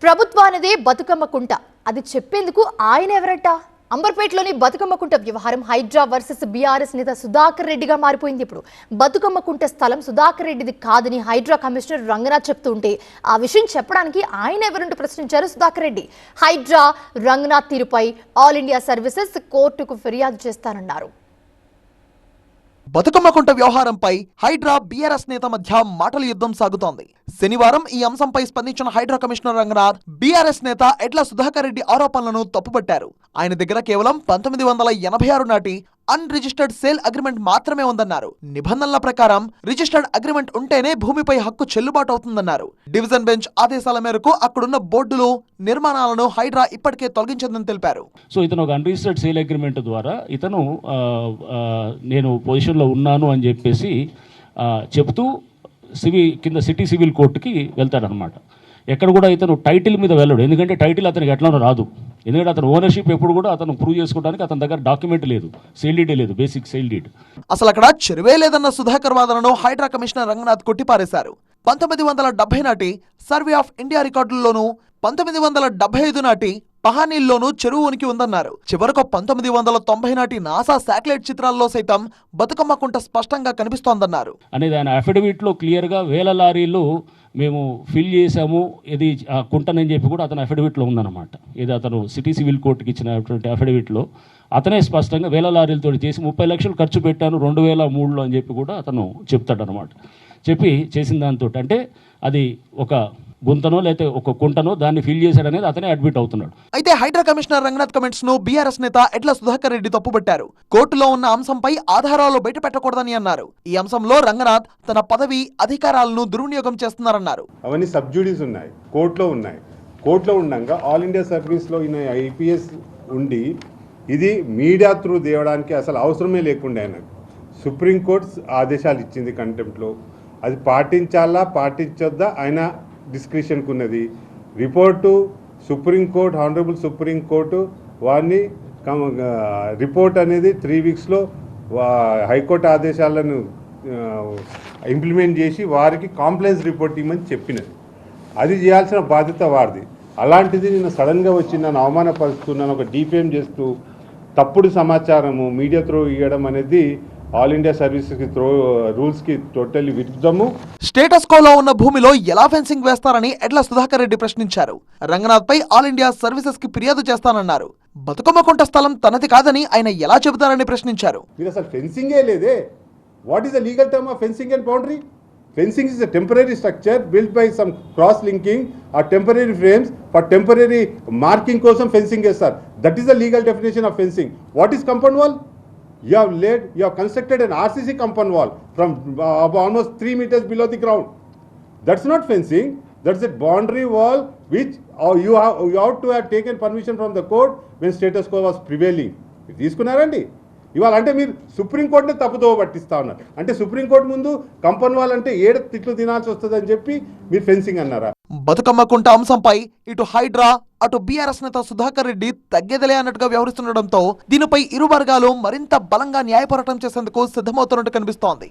ప్రభుత్వానిదే బతుకమ్మ కుంట అది చెప్పేందుకు ఆయన ఎవరట? అంబర్పేటలోని బతుకమ్మ కుంట వ్యవహారం హైడ్రా వర్సెస్ బీఆర్ఎస్ నేత సుధాకర్ రెడ్డిగా మారిపోయింది. ఇప్పుడు బతుకమ్మ కుంట స్థలం సుధాకర్ రెడ్డిది కాదని హైడ్రా కమిషనర్ రంగనాథ్ చెప్తుంటే ఆ విషయం చెప్పడానికి ఆయన ఎవరంటూ ప్రశ్నించారు సుధాకర్ రెడ్డి. హైడ్రా రంగనాథ్ తీరుపై ఆల్ ఇండియా సర్వీసెస్ కోర్టుకు ఫిర్యాదు చేస్తానన్నారు. బతుకమ్మకుంట వ్యవహారంపై హైడ్రా బీఆర్ఎస్ నేత మధ్య మాటల యుద్ధం సాగుతోంది. శనివారం ఈ అంశంపై స్పందించిన హైడ్రా కమిషనర్ రంగనాథ్ బీఆర్ఎస్ నేత ఎడ్ల సుధాకర్ రెడ్డి ఆరోపణలను తప్పుపట్టారు. ఆయన దగ్గర కేవలం 1986 నాటి అన్రిజిస్టర్డ్ సేల్ అగ్రిమెంట్ మాత్రమే ఉందన్నారు. నిబంధనల ప్రకారం రిజిస్టర్డ్ అగ్రిమెంట్ ఉంటేనే భూమిపై హక్కు చెల్లుబాటు అవుతుందన్నారు. డివిజన్ బెంచ్ ఆదేశాల మేరకు అక్కడున్న బోర్డులు నిర్మాణాలను హైడ్రా ఇప్పటికే తొలగించిందని తెలిపారు. సో ఇతను ఒక అన్రిజిస్టర్డ్ సేల్ అగ్రిమెంట్ ద్వారా ఇతను నేను పొజిషన్లో ఉన్నాను అని చెప్పేసి చెబుతూ కింద సిటీ సివిల్ కోర్టుకి వెళ్తాడనమాట. ఎక్కడ కూడా ఇతను టైటిల్ మీద వెళ్ళడు, ఎందుకంటే టైటిల్ అతనికి ఎట్లానో రాదు. ఎందుకంటే అతను ఓనర్షిప్ ఎప్పుడు కూడా అతను ప్రూవ్ చేసుకోవడానికి అతని దగ్గర డాక్యుమెంట్ లేదు, సేల్ డీడ్ లేదు, బేసిక్ సేల్ డీడ్. అసలు అక్కడ చెరువే లేదన్న సుధాకర్ వాదనను హైడ్రా కమిషనర్ రంగనాథ్ కొట్టిపారేశారు. 1970 నాటి సర్వే ఆఫ్ ఇండియా రికార్డుల్లోనూ 1975 నాటి పహానీల్లోనూ చెరువు ఉనికి ఉందన్నారు. చివరకు 1990 నాటి నాసా శాటిలైట్ చిత్రాల్లో సైతం బతుకమ్మ కుంట స్పష్టంగా కనిపిస్తోందన్నారు. అనేది ఆయన అఫిడవిట్లో క్లియర్గా 1000 లారీలు మేము ఫిల్ చేసాము ఇది కుంటనని చెప్పి కూడా అతను అఫిడవిట్లో ఉందన్నమాట. ఇది అతను సిటీ సివిల్ కోర్టుకి ఇచ్చినటువంటి అఫిడవిట్లో అతనే స్పష్టంగా 1000 లారీలతో చేసి 30 లక్షలు ఖర్చు పెట్టాను 2003లో అని చెప్పి కూడా అతను చెప్తాడనమాట. చెప్పి చేసిన దాంతో అంటే అది ఒక గుంతనో లేకపోతే ఒక కుంటనో దాన్ని ఫిల్ చేశాడనేది అతనే అడ్మిట్ అవుతున్నాడు. అయితే హైడ్రా కమిషనర్ రంగనాథ్ కమెంట్స్ ను బీఆర్ఎస్ నేత ఎడ్ల సుధాకర్ రెడ్డి తప్పుపట్టారు. కోర్టులో ఉన్న అంశంపై ఆధారాలు బయట పెట్టకూడదని అన్నారు. ఈ అంశంలో రంగనాథ్ తన పదవి అధికారాలను దుర్వినియోగం చేస్తున్నారన్నారు. అవన్నీ సబ్జుడీస్ ఉన్నాయి, కోర్టులో ఉన్నాయి. కోర్టులో ఉండగా ఆల్ ఇండియా సర్వీస్లో ఐపీఎస్ ఉండి ఇది మీడియా త్రూ దేవడానికి అసలు అవసరమే లేకుండా ఆయన సుప్రీంకోర్టు ఆదేశాలు ఇచ్చింది కంటెంప్ట్లో. అది పాటించాలా పాటించొద్దా ఆయన డిస్క్రిషన్కు ఉన్నది. రిపోర్టు సుప్రీంకోర్టు హానరబుల్ సుప్రీంకోర్టు వారిని రిపోర్ట్ అనేది 3 వీక్స్లో హైకోర్టు ఆదేశాలను ఇంప్లిమెంట్ చేసి వారికి కాంప్లైన్స్ రిపోర్ట్ ఇవ్వమని చెప్పినది. అది చేయాల్సిన బాధ్యత వారిది. అలాంటిది నేను సడన్గా వచ్చి నన్ను అవమానపరుస్తున్నాను, ఒక డిఫేమ్ చేస్తూ తప్పుడు సమాచారము మీడియా త్రూ ఇవ్వడం అనేది ఆల్ ఇండియా సర్వీసెస్కి రూల్స్కి టోటల్లీ విరుద్ధము. స్టేటస్ కోలో ఉన్న భూమిలో ఎలా ఫెన్సింగ్ వేస్తారని ఎడ్ల సుధాకర్ రెడ్డి ప్రశ్నించారు. రంగనాథ్ పై ఆల్ ఇండియా సర్వీసెస్ కి ఫిర్యాదు చేస్తానన్నారు. బతుకమ్మ కుంట స్థలం తనది కాదని ఆయన ఎలా చెబుతారని ప్రశ్నించారు. మీరు అసలు ఫెన్సింగే లేదే. What is the legal term of fencing and boundary? Fencing is a temporary structure built by some cross-linking or temporary frames for temporary marking kosam fencing is sir. That is the legal definition of fencing. What is compound wall? You have constructed an RCC compound wall from almost 3 meters below the ground. That's not fencing. That's a boundary wall which you have to have taken permission from the court when status quo was prevailing. తీసుకున్నారండి. ఇవాళ అంటే మీరు సుప్రీంకోర్టుని తప్పుదోవ పట్టిస్తా ఉన్నారు. అంటే supreme court ముందు compound wall అంటే 7 తిట్లు తినాల్సి వస్తుందని చెప్పి మీరు ఫెన్సింగ్ అన్నారా? బతుకమ్మ కుంట అంశంపై ఇటు హైడ్రా అటు బీఆర్ఎస్ నేత సుధాకర్ రెడ్డి తగ్గేదిలే అన్నట్టుగా వ్యవహరిస్తుండటంతో దీనిపై ఇరు వర్గాలు మరింత బలంగా న్యాయ పోరాటం చేసేందుకు సిద్ధమవుతున్నట్టు కనిపిస్తోంది.